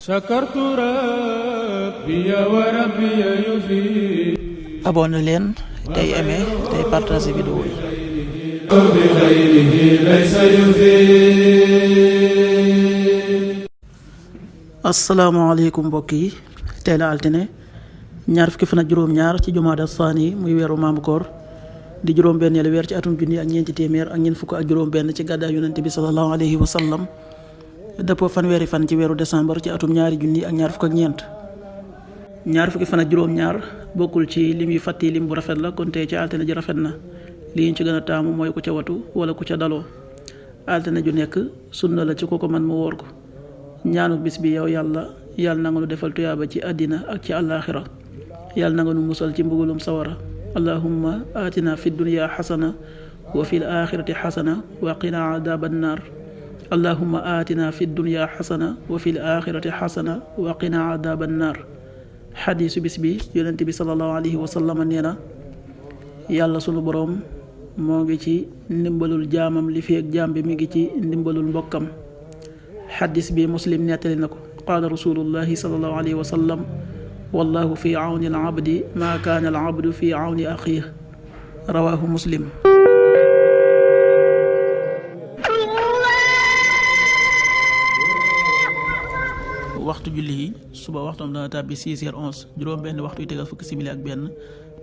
sakartu rabbi wa rabbi yufi. abonné leen tey aimé tey partagé vidéo yi. asalaamaaleykum mbokk yi, tey la altine ñaar fukki fan ak juróom-ñaar ci jumaada saani muy weeru maamu koor di juróom-benneelu weer ci atum junni ak ñeenti téeméer ak ñeent fukk ak juróom-benn ci gàddaay yonente bi sallallahu alayhi wa sallam dëppoo fanweeri fan ci weeru décembre ci atum ñaari junni ak ñaar fukk ak ñeent. ñaar fukki fan ak juróom-ñaar bokkul ci lim yu fàtti lim bu rafet la, kon tey ci altine ji rafet na. li ñu ci gën a taamu mooy ku ca watu wala ku ca daloo. altine ju nekk sunna la ci ku ko man mu woor ko. ñaanu bis bi yow yàlla na nga nu defal tuyaaba ci àddina ak ci àllaaxira. yàlla na nga nu musal ci mbugulum sawara. allahumma atina fi dunya xasana wa fi l-axirati xasana wa qina adaban naar. allahumma atina fi dunya xasana wa fi l-axirati xasana wa qina adaban naar. xadiisu bis bi yonent bi sallallahu alayhi wa sallam nee na yàlla sunu boroom moo ngi ci ndimbalul jaamam li fi ak jaam bi mi ngi ci ndimbalul mbokkam. xadis bi muslim nettali na ko. qaala rasulullahi sallallahu alayhi wa sallam wallahu fi awni al abdi maa kaana al abdu fi awni axiih. rawaahu muslim. waxtu julli yi suba waxtoom dana tàbbi 6h11 juróom benn waxtu yu tegal fukki simili ak benn,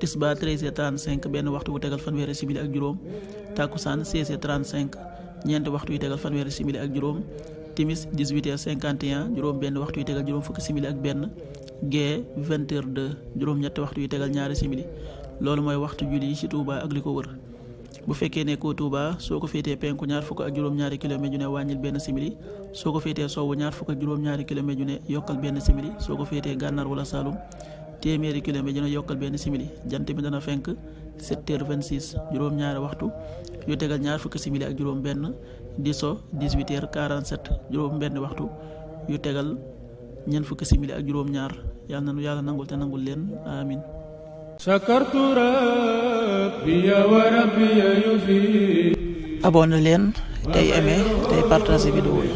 tisbaar 13h35 benn waxtu bu tegal fanweeri simili ak juróom, takkusaan 16h35 ñeenti waxtu yu tegal fanweeri simili ak juróom, timis 18h51 juróom benn waxtu yu tegal juróom fukki simili ak benn, gee 20h02 juróom ñetti waxtu yu tegal ñaari simili. loolu mooy waxtu julli yi ci Touba ak li ko wër. bu fekkee nekkoo Touba soo ko féetee penku ñaar fukk ak juróom-ñaari kilomètre ju ne wàññil benn simili, soo ko féetee sowwu ñaar fukk ak juróom-ñaari kilomètre ju ne yokkal benn simili, soo ko féetee gànnaar wala Saloum téeméeri kilomètre ju ne yokkal benn simili. jant bi dana fenk 7h26 juróom-ñaari waxtu yu tegal ñaar fukki simili ak juróom benn, di so 18h47 juróom benn waxtu yu tegal ñeent fukki simili ak juróom-ñaar. yàlla na yàlla nangul te nangul leen amin. sakartu rabbi wa rabbi yufi. abonné leen tey aimé tey partagé vidéo yi.